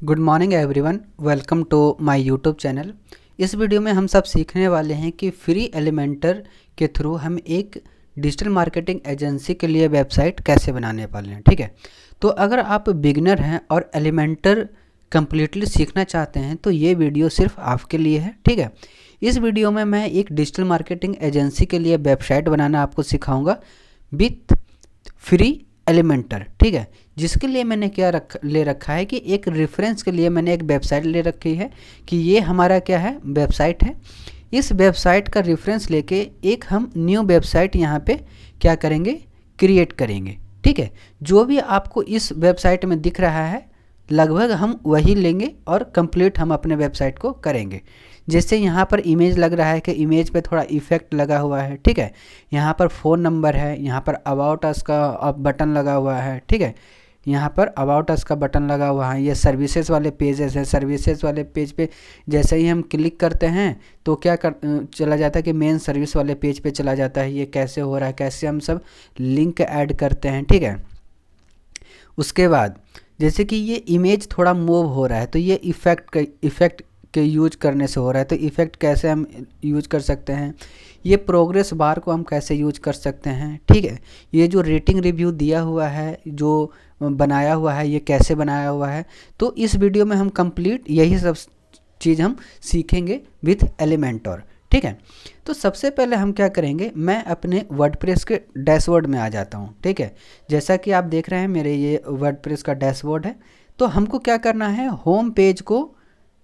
Good morning everyone, welcome to my YouTube channel. इस video में हम सब सीखने वाले हैं कि फ्री एलिमेंटर के थ्रू हम एक डिजिटल मार्केटिंग एजेंसी के लिए वेबसाइट कैसे बनाने वाले हैं। ठीक है, तो अगर आप बिगिनर हैं और एलिमेंटर कम्प्लीटली सीखना चाहते हैं तो ये वीडियो सिर्फ आपके लिए है। ठीक है, इस वीडियो में मैं एक डिजिटल मार्केटिंग एजेंसी के लिए वेबसाइट बनाना आपको सिखाऊंगा विथ फ्री एलिमेंटर। ठीक है, जिसके लिए मैंने क्या ले रखा है कि एक रेफरेंस के लिए मैंने एक वेबसाइट ले रखी है कि ये हमारा क्या है, वेबसाइट है। इस वेबसाइट का रेफरेंस लेके एक हम न्यू वेबसाइट यहाँ पे क्या करेंगे, क्रिएट करेंगे। ठीक है, जो भी आपको इस वेबसाइट में दिख रहा है लगभग हम वही लेंगे और कंप्लीट हम अपने वेबसाइट को करेंगे। जैसे यहाँ पर इमेज लग रहा है कि इमेज पे थोड़ा इफेक्ट लगा हुआ है। ठीक है, यहाँ पर फ़ोन नंबर है, यहाँ पर अबाउट अस का बटन लगा हुआ है। ठीक है, यहाँ पर अबाउट अस का बटन लगा हुआ है। ये सर्विसेज वाले पेजेस है। सर्विसेज वाले पेज पे जैसे ही हम क्लिक करते हैं तो क्या चला जाता है कि मेन सर्विस वाले पेज पे चला जाता है। ये कैसे हो रहा है, कैसे हम सब लिंक ऐड करते हैं। ठीक है, उसके बाद जैसे कि ये इमेज थोड़ा मूव हो रहा है तो ये इफ़ेक्ट के यूज करने से हो रहा है। तो इफ़ेक्ट कैसे हम यूज कर सकते हैं, ये प्रोग्रेस बार को हम कैसे यूज कर सकते हैं। ठीक है, ये जो रेटिंग रिव्यू दिया हुआ है, जो बनाया हुआ है, ये कैसे बनाया हुआ है। तो इस वीडियो में हम कंप्लीट यही सब चीज़ हम सीखेंगे विथ एलिमेंटर। ठीक है, तो सबसे पहले हम क्या करेंगे, मैं अपने वर्डप्रेस के डैशबोर्ड में आ जाता हूँ। ठीक है, जैसा कि आप देख रहे हैं मेरे ये वर्डप्रेस का डैशबोर्ड है। तो हमको क्या करना है, होम पेज को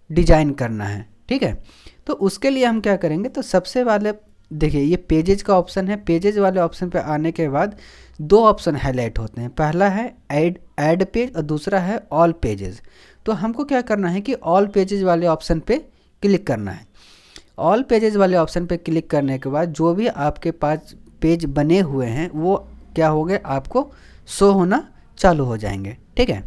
डिजाइन करना है। ठीक है, तो उसके लिए हम क्या करेंगे, तो सबसे पहले देखिए ये पेजेज का ऑप्शन है। पेजेज वाले ऑप्शन पे आने के बाद दो ऑप्शन हाईलाइट होते हैं। पहला है ऐड पेज और दूसरा है ऑल पेजेस। तो हमको क्या करना है कि ऑल पेजेज वाले ऑप्शन पे क्लिक करना है। ऑल पेजेज वाले ऑप्शन पे क्लिक करने के बाद जो भी आपके पास पेज बने हुए हैं वो क्या हो गए, आपको शो होना चालू हो जाएंगे। ठीक है,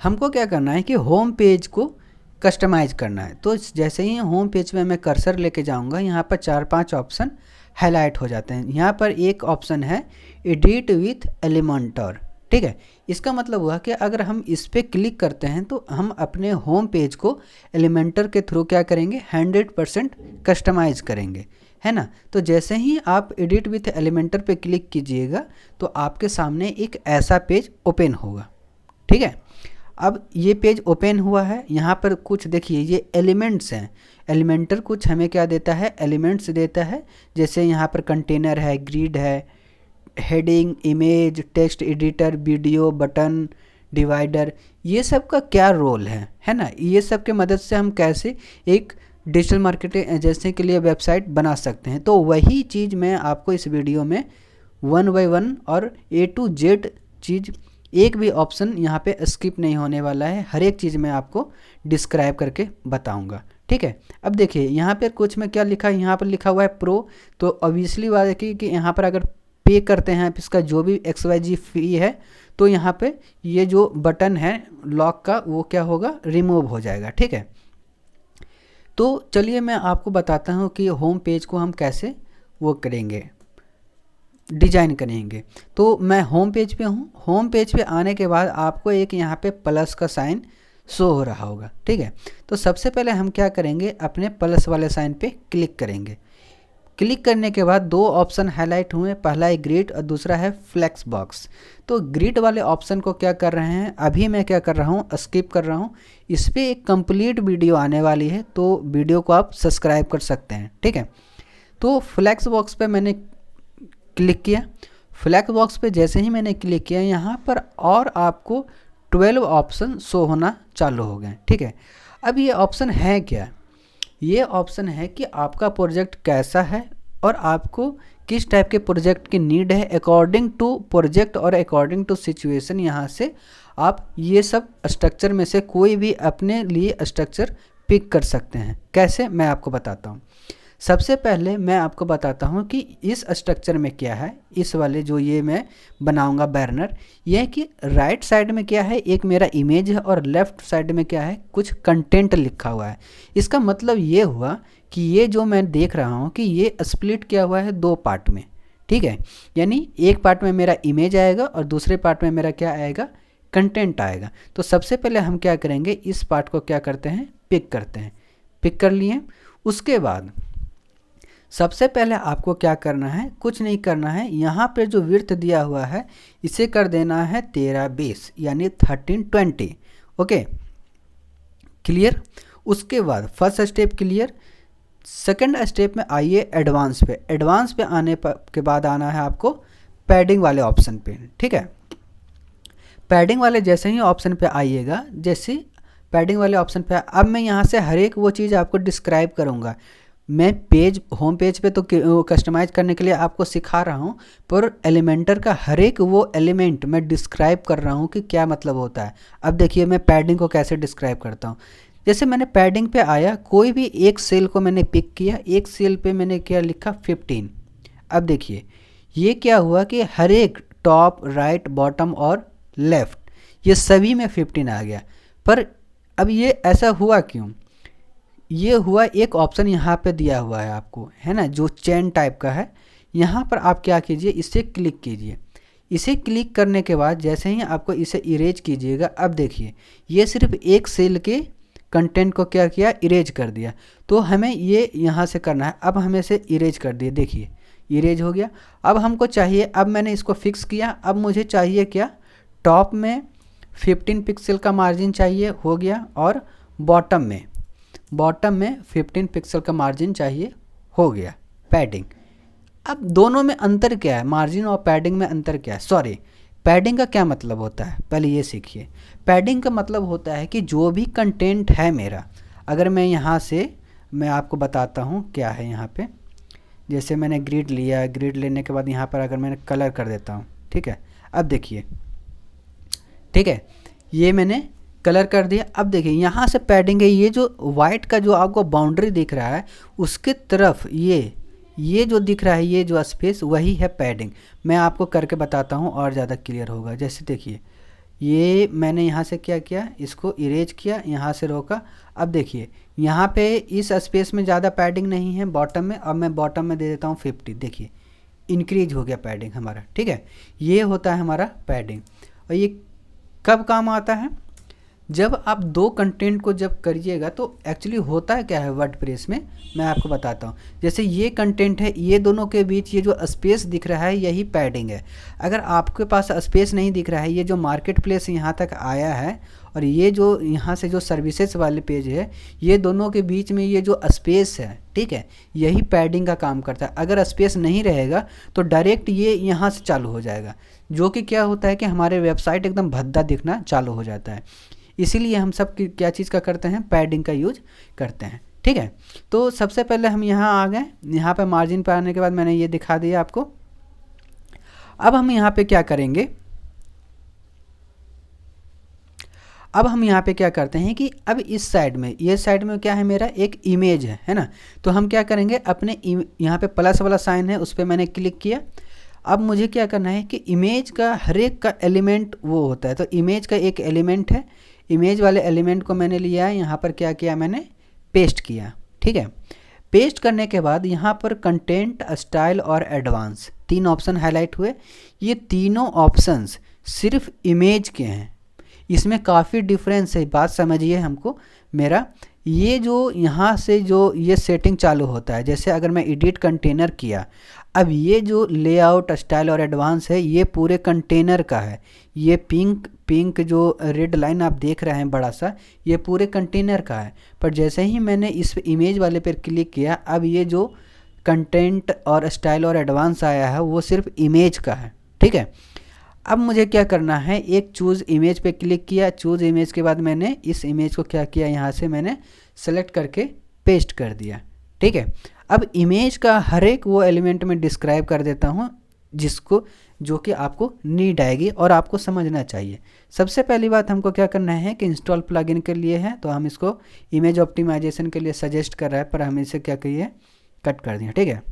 हमको क्या करना है कि होम पेज को कस्टमाइज़ करना है। तो जैसे ही होम पेज में मैं कर्सर लेके जाऊंगा, यहाँ पर 4-5 ऑप्शन हाईलाइट हो जाते हैं। यहाँ पर एक ऑप्शन है एडिट विथ एलिमेंटर। ठीक है, इसका मतलब हुआ कि अगर हम इस पर क्लिक करते हैं तो हम अपने होम पेज को एलिमेंटर के थ्रू क्या करेंगे, 100% कस्टमाइज़ करेंगे, है ना। तो जैसे ही आप एडिट विथ एलिमेंटर पे क्लिक कीजिएगा तो आपके सामने एक ऐसा पेज ओपन होगा। ठीक है, अब ये पेज ओपन हुआ है। यहाँ पर कुछ देखिए ये एलिमेंट्स हैं। एलिमेंटर कुछ हमें क्या देता है, एलिमेंट्स देता है। जैसे यहाँ पर कंटेनर है, ग्रिड है, heading, image, text editor, video, button, divider, ये सब का क्या रोल है ना। ये सब के मदद से हम कैसे एक डिजिटल मार्केटिंग एजेंसी के लिए वेबसाइट बना सकते हैं। तो वही चीज़ मैं आपको इस वीडियो में 1 बाय 1 और A to Z चीज़, एक भी ऑप्शन यहाँ पे स्किप नहीं होने वाला है। हर एक चीज़ मैं आपको डिस्क्राइब करके बताऊंगा। ठीक है, अब देखिए यहाँ पर कुछ में क्या लिखा है, यहाँ पर लिखा हुआ है प्रो। तो ऑब्वियसली बात है कि यहाँ पर अगर पे करते हैं इसका जो भी XYZ फी है तो यहाँ पे ये जो बटन है लॉक का वो क्या होगा, रिमूव हो जाएगा। ठीक है, तो चलिए मैं आपको बताता हूँ कि होम पेज को हम कैसे वो करेंगे, डिजाइन करेंगे। तो मैं होम पेज पे हूँ। होम पेज पे आने के बाद आपको एक यहाँ पे प्लस का साइन शो हो रहा होगा। ठीक है, तो सबसे पहले हम क्या करेंगे, अपने प्लस वाले साइन पे क्लिक करेंगे। क्लिक करने के बाद दो ऑप्शन हाईलाइट हुए, पहला है ग्रिड और दूसरा है फ्लेक्स बॉक्स। तो ग्रिड वाले ऑप्शन को क्या कर रहे हैं, अभी मैं क्या कर रहा हूँ, स्किप कर रहा हूँ। इस पर एक कंप्लीट वीडियो आने वाली है तो वीडियो को आप सब्सक्राइब कर सकते हैं। ठीक है, तो फ्लेक्स बॉक्स पे मैंने क्लिक किया। फ्लैग बॉक्स पे जैसे ही मैंने क्लिक किया यहाँ पर और आपको 12 ऑप्शन शो होना चालू हो गए। ठीक है, अब ये ऑप्शन है क्या, ये ऑप्शन है कि आपका प्रोजेक्ट कैसा है और आपको किस टाइप के प्रोजेक्ट की नीड है। अकॉर्डिंग टू प्रोजेक्ट और अकॉर्डिंग टू सिचुएशन यहाँ से आप ये सब स्ट्रक्चर में से कोई भी अपने लिए स्ट्रक्चर पिक कर सकते हैं। कैसे, मैं आपको बताता हूँ। सबसे पहले मैं आपको बताता हूँ कि इस स्ट्रक्चर में क्या है। इस वाले जो ये मैं बनाऊंगा बैनर, यह कि राइट साइड में क्या है, एक मेरा इमेज है और लेफ़्ट साइड में क्या है, कुछ कंटेंट लिखा हुआ है। इसका मतलब ये हुआ कि ये जो मैं देख रहा हूँ कि ये स्प्लिट किया हुआ है दो पार्ट में। ठीक है, यानी एक पार्ट में मेरा इमेज आएगा और दूसरे पार्ट में मेरा क्या आएगा, कंटेंट आएगा। तो सबसे पहले हम क्या करेंगे, इस पार्ट को क्या करते हैं, पिक करते हैं। पिक कर लिए, उसके बाद सबसे पहले आपको क्या करना है, कुछ नहीं करना है, यहाँ पे जो विड्थ दिया हुआ है इसे कर देना है 1320 यानी 1320। Okay, clear. उसके बाद first step clear. Second step में आइए एडवांस पे। एडवांस पे आने के बाद आना है आपको पैडिंग वाले ऑप्शन पे, ठीक है। पैडिंग वाले जैसे ही ऑप्शन पे आइएगा, जैसे पैडिंग वाले ऑप्शन पे, अब मैं यहाँ से हर एक वो चीज़ आपको डिस्क्राइब करूँगा। मैं पेज, होम पेज पे तो कस्टमाइज करने के लिए आपको सिखा रहा हूँ, पर एलिमेंटर का हर एक वो एलिमेंट मैं डिस्क्राइब कर रहा हूँ कि क्या मतलब होता है। अब देखिए मैं पैडिंग को कैसे डिस्क्राइब करता हूँ। जैसे मैंने पैडिंग पे आया, कोई भी एक सेल को मैंने पिक किया, एक सेल पे मैंने क्या लिखा 15। अब देखिए ये क्या हुआ कि हर एक टॉप, राइट, बॉटम और लेफ़्ट ये सभी में 15 आ गया। पर अब ये ऐसा हुआ क्यों, ये हुआ एक ऑप्शन यहाँ पे दिया हुआ है आपको, है ना, जो चेन टाइप का है। यहाँ पर आप क्या कीजिए, इसे क्लिक कीजिए। इसे क्लिक करने के बाद जैसे ही आपको इसे इरेज कीजिएगा, अब देखिए ये सिर्फ एक सेल के कंटेंट को क्या किया, इरेज कर दिया। तो हमें ये यहाँ से करना है। अब हमें इसे इरेज कर दिए, देखिए इरेज हो गया। अब हमको चाहिए, अब मैंने इसको फिक्स किया, अब मुझे चाहिए क्या, टॉप में 15 पिक्सल का मार्जिन चाहिए, हो गया, और बॉटम में 15 पिक्सल का मार्जिन चाहिए, हो गया, पैडिंग। अब दोनों में अंतर क्या है, मार्जिन और पैडिंग में अंतर क्या है, सॉरी, पैडिंग का क्या मतलब होता है पहले ये सीखिए। पैडिंग का मतलब होता है कि जो भी कंटेंट है मेरा, अगर मैं यहाँ से, मैं आपको बताता हूँ क्या है यहाँ पे। जैसे मैंने ग्रिड लिया, ग्रिड लेने के बाद यहाँ पर अगर मैंने कलर कर देता हूँ, ठीक है। अब देखिए, ठीक है, ये मैंने कलर कर दिया। अब देखिए यहाँ से पैडिंग है, ये जो वाइट का जो आपको बाउंड्री दिख रहा है उसके तरफ ये जो दिख रहा है, ये जो स्पेस, वही है पैडिंग। मैं आपको करके बताता हूँ और ज़्यादा क्लियर होगा। जैसे देखिए ये मैंने यहाँ से क्या किया, इसको इरेज किया, यहाँ से रोका। अब देखिए यहाँ पे इस स्पेस में ज़्यादा पैडिंग नहीं है बॉटम में। अब मैं बॉटम में दे देता हूँ 50, देखिए इंक्रीज हो गया पैडिंग हमारा, ठीक है। ये होता है हमारा पैडिंग। और ये कब काम आता है, जब आप दो कंटेंट को जब करिएगा तो एक्चुअली होता है क्या है वर्डप्रेस में, मैं आपको बताता हूँ। जैसे ये कंटेंट है, ये दोनों के बीच ये जो स्पेस दिख रहा है यही पैडिंग है। अगर आपके पास स्पेस नहीं दिख रहा है, ये जो मार्केट प्लेस यहाँ तक आया है और ये जो यहाँ से जो सर्विसेज वाले पेज है, ये दोनों के बीच में ये जो स्पेस है, ठीक है, यही पैडिंग का काम करता है। अगर स्पेस नहीं रहेगा तो डायरेक्ट ये यहाँ से चालू हो जाएगा, जो कि क्या होता है कि हमारे वेबसाइट एकदम भद्दा दिखना चालू हो जाता है। इसीलिए हम सब क्या चीज़ का करते हैं, पैडिंग का यूज करते हैं, ठीक है। तो सबसे पहले हम यहाँ आ गए, यहाँ पे मार्जिन पर आने के बाद मैंने ये दिखा दिया आपको। अब हम यहाँ पे क्या करेंगे, अब हम यहाँ पे क्या करते हैं कि अब इस साइड में, ये साइड में क्या है, मेरा एक इमेज है ना। तो हम क्या करेंगे, अपने यहाँ पे प्लस वाला साइन है, उस पर मैंने क्लिक किया। अब मुझे क्या करना है कि इमेज का हर एक का एलिमेंट वो होता है, तो इमेज का एक एलिमेंट है, इमेज वाले एलिमेंट को मैंने लिया है, यहाँ पर क्या किया, मैंने पेस्ट किया, ठीक है। पेस्ट करने के बाद यहाँ पर कंटेंट, स्टाइल और एडवांस 3 ऑप्शन हाईलाइट हुए। ये तीनों ऑप्शंस सिर्फ इमेज के हैं, इसमें काफ़ी डिफरेंस है, बात समझिए हमको मेरा। ये जो यहाँ से जो ये सेटिंग चालू होता है, जैसे अगर मैं एडिट कंटेनर किया, अब ये जो लेआउट, स्टाइल और एडवांस है ये पूरे कंटेनर का है। ये पिंक जो रेड लाइन आप देख रहे हैं बड़ा सा, ये पूरे कंटेनर का है। पर जैसे ही मैंने इस इमेज वाले पर क्लिक किया, अब ये जो कंटेंट और स्टाइल और एडवांस आया है वो सिर्फ इमेज का है, ठीक है। अब मुझे क्या करना है, एक चूज़ इमेज पे क्लिक किया, चूज़ इमेज के बाद मैंने इस इमेज को क्या किया, यहाँ से मैंने सेलेक्ट करके पेस्ट कर दिया, ठीक है। अब इमेज का हर एक वो एलिमेंट में डिस्क्राइब कर देता हूँ जिसको, जो कि आपको नीड आएगी और आपको समझना चाहिए। सबसे पहली बात हमको क्या करना है कि इंस्टॉल प्लगइन के लिए है, तो हम इसको इमेज ऑप्टिमाइजेशन के लिए सजेस्ट कर रहा है, पर हम इसे क्या करिए, कट कर दिया, ठीक है।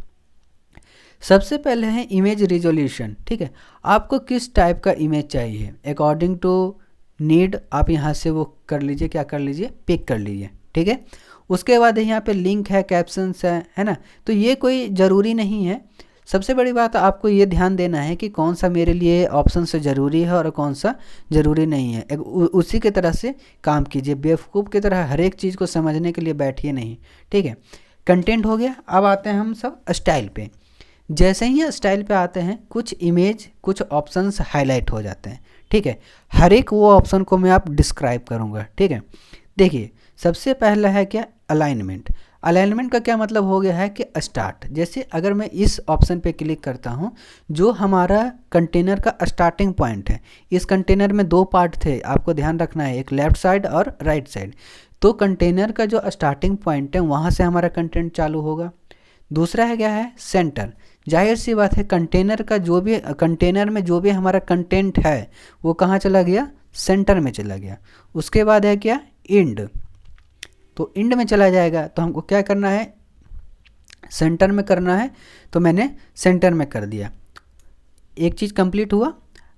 सबसे पहले है इमेज रिजोल्यूशन, ठीक है। आपको किस टाइप का इमेज चाहिए, अकॉर्डिंग टू नीड आप यहाँ से वो कर लीजिए, क्या कर लीजिए, पिक कर लीजिए, ठीक है। उसके बाद यहाँ पे लिंक है, कैप्शंस है ना। तो ये कोई ज़रूरी नहीं है, सबसे बड़ी बात आपको ये ध्यान देना है कि कौन सा मेरे लिए ऑप्शन से ज़रूरी है और कौन सा ज़रूरी नहीं है। उसी की तरह से काम कीजिए, बेवकूफ़ की तरह हर एक चीज़ को समझने के लिए बैठिए नहीं, ठीक है। कंटेंट हो गया। अब आते हैं हम सब स्टाइल पे। जैसे ही स्टाइल पे आते हैं कुछ इमेज कुछ ऑप्शंस हाईलाइट हो जाते हैं, ठीक है। हर एक वो ऑप्शन को मैं आप डिस्क्राइब करूँगा, ठीक है। देखिए सबसे पहला है क्या, अलाइनमेंट। अलाइनमेंट का क्या मतलब हो गया है कि स्टार्ट। जैसे अगर मैं इस ऑप्शन पे क्लिक करता हूँ, जो हमारा कंटेनर का स्टार्टिंग पॉइंट है, इस कंटेनर में दो पार्ट थे, आपको ध्यान रखना है, एक लेफ़्ट साइड और राइट साइड। तो कंटेनर का जो स्टार्टिंग पॉइंट है वहाँ से हमारा कंटेंट चालू होगा। दूसरा है क्या है, सेंटर। जाहिर सी बात है कंटेनर का जो भी कंटेनर में जो भी हमारा कंटेंट है वो कहाँ चला गया, सेंटर में चला गया। उसके बाद है क्या, इंड। तो इंड में चला जाएगा। तो हमको क्या करना है, सेंटर में करना है, तो मैंने सेंटर में कर दिया। एक चीज़ कंप्लीट हुआ।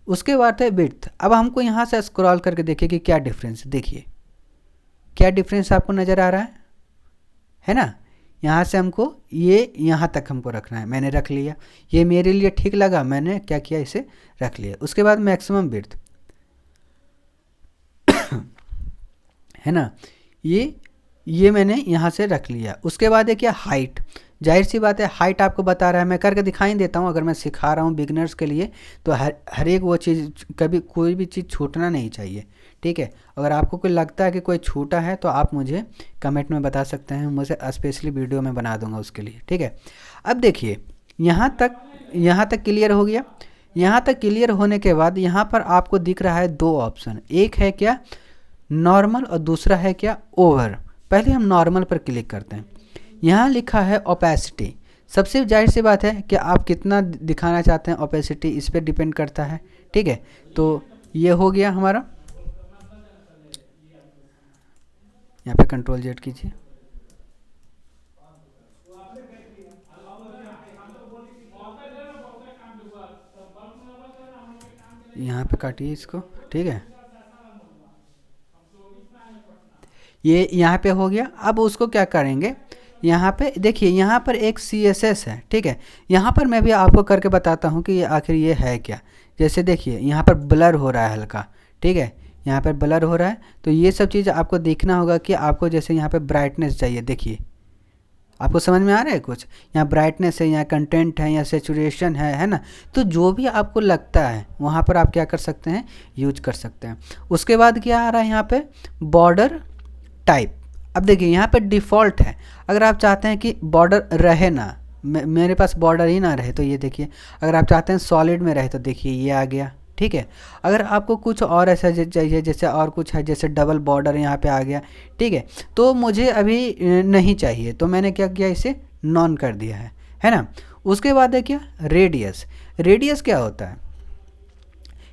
उसके बाद है विड्थ। अब हमको यहाँ से स्क्रॉल करके देखिए कि क्या डिफरेंस, देखिए क्या डिफरेंस आपको नज़र आ रहा है ना। यहाँ से हमको ये यहाँ तक हमको रखना है, मैंने रख लिया। ये मेरे लिए ठीक लगा, मैंने क्या किया, इसे रख लिया। उसके बाद मैक्सिमम विड्थ है ना, ये मैंने यहाँ से रख लिया। उसके बाद है क्या, हाइट। जाहिर सी बात है हाइट आपको बता रहा है, मैं करके दिखाई देता हूँ। अगर मैं सिखा रहा हूँ बिगनर्स के लिए तो हर एक वो चीज़, कभी कोई भी चीज़ छूटना नहीं चाहिए, ठीक है। अगर आपको कोई लगता है कि कोई छूटा है तो आप मुझे कमेंट में बता सकते हैं, मुझे स्पेशली वीडियो में बना दूंगा उसके लिए, ठीक है। अब देखिए यहाँ तक क्लियर हो गया। यहाँ तक क्लियर होने के बाद यहाँ पर आपको दिख रहा है दो ऑप्शन, एक है क्या नॉर्मल और दूसरा है क्या ओवर। पहले हम नॉर्मल पर क्लिक करते हैं। यहाँ लिखा है ओपेसिटी। सबसे जाहिर सी बात है कि आप कितना दिखाना चाहते हैं, ओपेसिटी इस पर डिपेंड करता है, ठीक है। तो ये हो गया हमारा। यहाँ पे कंट्रोल जेड कीजिए। यहाँ पे काटिए इसको, ठीक है। ये यहाँ पे हो गया। अब उसको क्या करेंगे, यहाँ पे देखिए यहाँ पर एक CSS है, ठीक है। यहाँ पर मैं भी आपको करके बताता हूँ कि ये आखिर ये है क्या। जैसे देखिए यहाँ पर ब्लर हो रहा है हल्का, ठीक है, यहाँ पर ब्लर हो रहा है। तो ये सब चीज़ आपको देखना होगा कि आपको जैसे यहाँ पे ब्राइटनेस चाहिए, देखिए आपको समझ में आ रहा है कुछ, यहाँ ब्राइटनेस है, यहाँ कंटेंट है, यहाँ सेचुरेशन है ना। तो जो भी आपको लगता है वहाँ पर आप क्या कर सकते हैं, यूज कर सकते हैं। उसके बाद क्या आ रहा है यहाँ पे, बॉर्डर टाइप। अब देखिए यहाँ पे डिफ़ॉल्ट है। अगर आप चाहते हैं कि बॉर्डर रहे ना, मेरे पास बॉर्डर ही ना रहे, तो ये देखिए। अगर आप चाहते हैं सॉलिड में रहे तो देखिए ये आ गया, ठीक है। अगर आपको कुछ और ऐसा चाहिए, जैसे और कुछ है, जैसे डबल बॉर्डर यहाँ पे आ गया, ठीक है। तो मुझे अभी नहीं चाहिए, तो मैंने क्या किया, इसे नॉन कर दिया है ना। उसके बाद है क्या, रेडियस। रेडियस क्या होता है,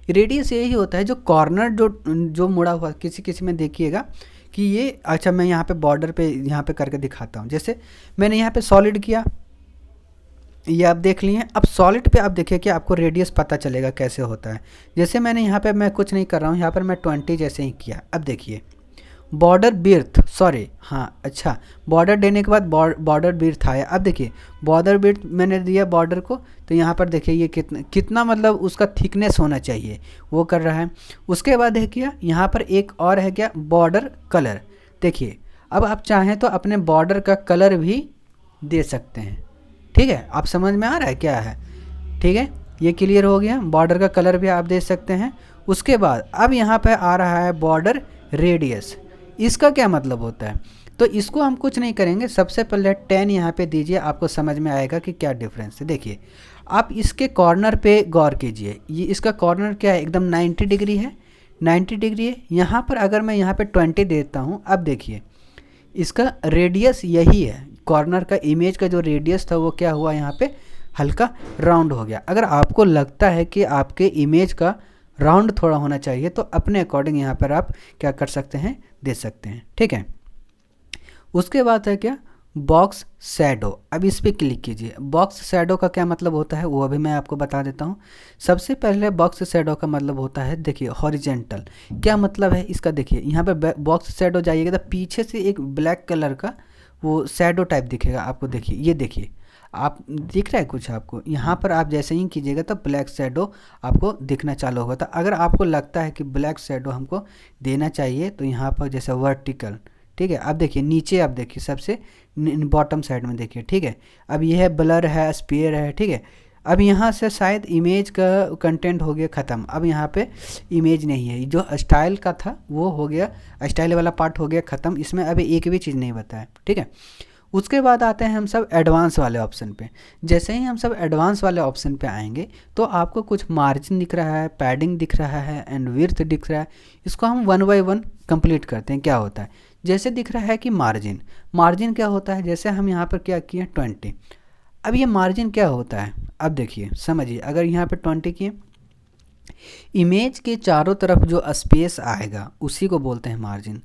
रेडियस यही होता है जो कॉर्नर जो मुड़ा हुआ, किसी में देखिएगा कि ये, अच्छा मैं यहाँ पे बॉर्डर पे यहाँ पे करके दिखाता हूँ। जैसे मैंने यहाँ पे सॉलिड किया, ये आप देख लिए। अब सॉलिड पे आप देखिए कि आपको रेडियस पता चलेगा कैसे होता है। जैसे मैंने यहाँ पे, मैं कुछ नहीं कर रहा हूँ, यहाँ पर मैं 20 जैसे ही किया। अब देखिए बॉर्डर बिर्थ, सॉरी हाँ अच्छा, बॉर्डर देने के बाद बॉर्डर बिर्थ आया। अब देखिए बॉर्डर बिर्थ मैंने दिया बॉर्डर को, तो यहाँ पर देखिए ये कितना मतलब उसका थिकनेस होना चाहिए वो कर रहा है। उसके बाद है क्या, यहाँ पर एक और है क्या, बॉर्डर कलर। देखिए अब आप चाहें तो अपने बॉर्डर का कलर भी दे सकते हैं, ठीक है। आप समझ में आ रहा है क्या है, ठीक है। ये क्लियर हो गया, बॉर्डर का कलर भी आप दे सकते हैं। उसके बाद अब यहाँ पे आ रहा है बॉर्डर रेडियस। इसका क्या मतलब होता है, तो इसको हम कुछ नहीं करेंगे, सबसे पहले 10 यहाँ पे दीजिए, आपको समझ में आएगा कि क्या डिफरेंस है। देखिए आप इसके कॉर्नर पे गौर कीजिए, ये इसका कॉर्नर क्या है, एकदम 90 डिग्री है, 90 डिग्री है। यहाँ पर अगर मैं यहाँ पे 20 देता हूँ, अब देखिए इसका रेडियस यही है, कॉर्नर का इमेज का जो रेडियस था वो क्या हुआ, यहाँ पे हल्का राउंड हो गया। अगर आपको लगता है कि आपके इमेज का राउंड थोड़ा होना चाहिए तो अपने अकॉर्डिंग यहाँ पर आप क्या कर सकते हैं, दे सकते हैं, ठीक है। उसके बाद है क्या, बॉक्स शैडो। अब इस पर क्लिक कीजिए। बॉक्स शैडो का क्या मतलब होता है वो अभी मैं आपको बता देता हूँ। सबसे पहले बॉक्स शैडो का मतलब होता है, देखिए हॉरिजेंटल। क्या मतलब है इसका, देखिए यहाँ पे बॉक्स शैडो जाइएगा तो पीछे से एक ब्लैक कलर का वो शैडो टाइप दिखेगा आपको। देखिए ये देखिए, आप दिख रहा है कुछ आपको, यहाँ पर आप जैसे ही कीजिएगा तो ब्लैक शैडो आपको दिखना चालू होगा। तो अगर आपको लगता है कि ब्लैक शैडो हमको देना चाहिए तो यहाँ पर जैसे वर्टिकल, ठीक है, अब देखिए नीचे, आप देखिए सबसे बॉटम साइड में देखिए, ठीक है। अब यह है ब्लर है, स्पेयर है, ठीक है। अब यहाँ से शायद इमेज का कंटेंट हो गया ख़त्म, अब यहाँ पे इमेज नहीं है, जो स्टाइल का था वो हो गया, स्टाइल वाला पार्ट हो गया ख़त्म, इसमें अभी एक भी चीज़ नहीं बताया, ठीक है। उसके बाद आते हैं हम सब एडवांस वाले ऑप्शन पे। जैसे ही हम सब एडवांस वाले ऑप्शन पे आएंगे तो आपको कुछ मार्जिन दिख रहा है, पैडिंग दिख रहा है एंड विड्थ दिख रहा है। इसको हम वन बाय वन कंप्लीट करते हैं। क्या होता है, जैसे दिख रहा है कि मार्जिन, मार्जिन क्या होता है, जैसे हम यहाँ पर क्या किए 20। अब ये मार्जिन क्या होता है, अब देखिए समझिए, अगर यहाँ पे 20 किए, इमेज के चारों तरफ जो स्पेस आएगा उसी को बोलते हैं मार्जिन।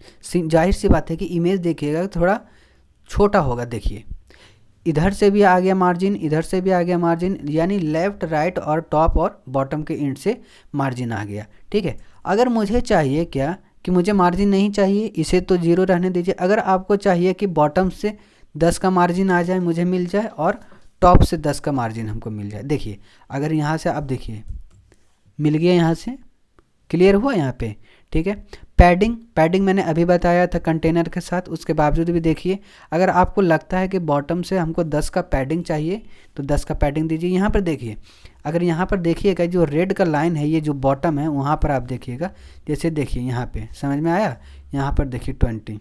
जाहिर सी बात है कि इमेज देखिएगा थोड़ा छोटा होगा, देखिए इधर से भी आ गया मार्जिन, इधर से भी आ गया मार्जिन, यानी लेफ्ट राइट और टॉप और बॉटम के एंड से मार्जिन आ गया, ठीक है। अगर मुझे चाहिए क्या कि मुझे मार्जिन नहीं चाहिए, इसे तो 0 रहने दीजिए। अगर आपको चाहिए कि बॉटम से 10 का मार्जिन आ जाए, मुझे मिल जाए, और टॉप से 10 का मार्जिन हमको मिल जाए, देखिए अगर यहाँ से आप देखिए मिल गया, यहाँ से क्लियर हुआ यहाँ पे, ठीक है। पैडिंग मैंने अभी बताया था कंटेनर के साथ, उसके बावजूद भी देखिए, अगर आपको लगता है कि बॉटम से हमको 10 का पैडिंग चाहिए तो 10 का पैडिंग दीजिए। यहाँ पर देखिए, अगर यहाँ पर देखिएगा जो रेड का लाइन है, ये जो बॉटम है वहाँ पर आप देखिएगा, जैसे देखिए यहाँ पे समझ में आया, यहाँ पर देखिए 20,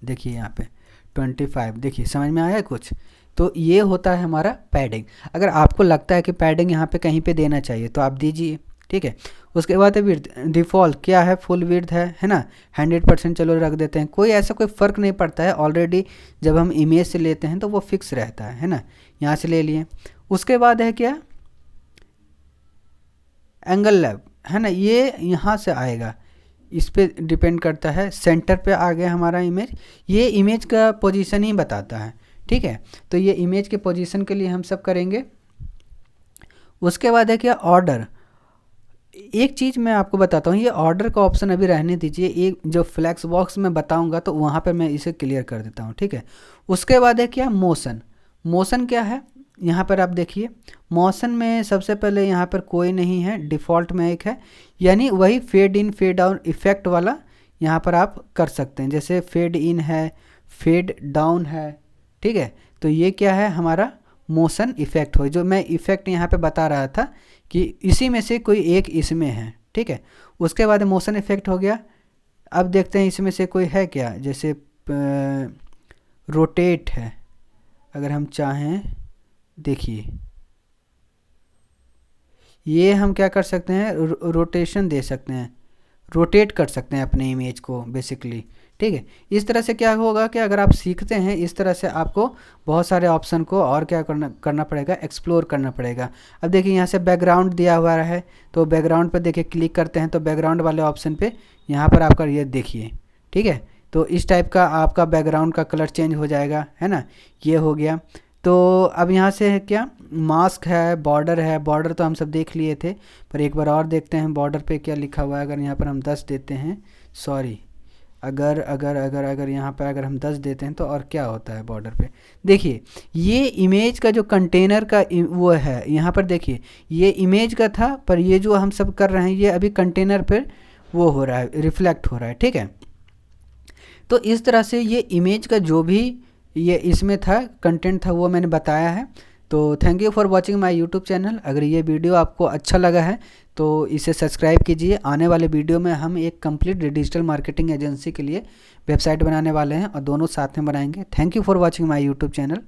देखिए यहाँ पे 25, देखिए समझ में आया कुछ। तो ये होता है हमारा पैडिंग। अगर आपको लगता है कि पैडिंग यहाँ पे कहीं पे देना चाहिए तो आप दीजिए, ठीक है। उसके बाद है विड्थ, डिफ़ॉल्ट क्या है, फुल विड्थ है ना, 100% चलो रख देते हैं, कोई ऐसा कोई फ़र्क नहीं पड़ता है। ऑलरेडी जब हम इमेज से लेते हैं तो वो फिक्स रहता है ना, यहाँ से ले लिए। उसके बाद है क्या, एंगल लैब, है ना, ये यहाँ से आएगा, इस पे डिपेंड करता है। सेंटर पे आ गया हमारा इमेज, ये इमेज का पोजीशन ही बताता है, ठीक है। तो ये इमेज के पोजीशन के लिए हम सब करेंगे। उसके बाद है क्या, ऑर्डर। एक चीज़ मैं आपको बताता हूँ, ये ऑर्डर का ऑप्शन अभी रहने दीजिए, एक जो फ्लैक्स बॉक्स में बताऊँगा तो वहाँ पर मैं इसे क्लियर कर देता हूँ, ठीक है। उसके बाद है क्या, मोशन। मोशन क्या है, यहाँ पर आप देखिए, मोशन में सबसे पहले यहाँ पर कोई नहीं है, डिफ़ॉल्ट में एक है, यानी वही fade in fade out effect वाला यहाँ पर आप कर सकते हैं। जैसे फेड इन है, फेड डाउन है, ठीक है। तो ये क्या है, हमारा मोशन इफ़ेक्ट हो, जो मैं इफ़ेक्ट यहाँ पे बता रहा था कि इसी में से कोई एक इसमें है, ठीक है। उसके बाद मोशन इफ़ेक्ट हो गया। अब देखते हैं इसमें से कोई है क्या, जैसे रोटेट है, अगर हम चाहें, देखिए ये हम क्या कर सकते हैं, रोटेशन दे सकते हैं, रोटेट कर सकते हैं अपने इमेज को बेसिकली, ठीक है। इस तरह से क्या होगा कि अगर आप सीखते हैं इस तरह से, आपको बहुत सारे ऑप्शन को और क्या करना पड़ेगा, एक्सप्लोर करना पड़ेगा। अब देखिए यहाँ से बैकग्राउंड दिया हुआ है, तो बैकग्राउंड पर देखिए क्लिक करते हैं तो बैकग्राउंड वाले ऑप्शन पे यहाँ पर आपका ये देखिए, ठीक है। तो इस टाइप का आपका बैकग्राउंड का कलर चेंज हो जाएगा, है ना, ये हो गया। तो अब यहाँ से है क्या, मास्क है, बॉर्डर है, बॉर्डर तो हम सब देख लिए थे, पर एक बार और देखते हैं बॉर्डर पे क्या लिखा हुआ है। अगर यहाँ पर हम 10 देते हैं, सॉरी, अगर अगर अगर अगर यहाँ पर अगर हम 10 देते हैं तो और क्या होता है बॉर्डर पे, देखिए ये इमेज का जो कंटेनर का वो है, यहाँ पर देखिए ये इमेज का था, पर ये जो हम सब कर रहे हैं ये अभी कंटेनर पर वो हो रहा है, रिफ्लेक्ट हो रहा है, ठीक है। तो इस तरह से ये इमेज का जो भी ये इसमें था कंटेंट था वो मैंने बताया है। तो thank you for watching my YouTube channel. अगर ये वीडियो आपको अच्छा लगा है तो इसे सब्सक्राइब कीजिए। आने वाले वीडियो में हम एक कंप्लीट डिजिटल मार्केटिंग एजेंसी के लिए वेबसाइट बनाने वाले हैं और दोनों साथ में बनाएंगे। Thank you for watching my YouTube channel.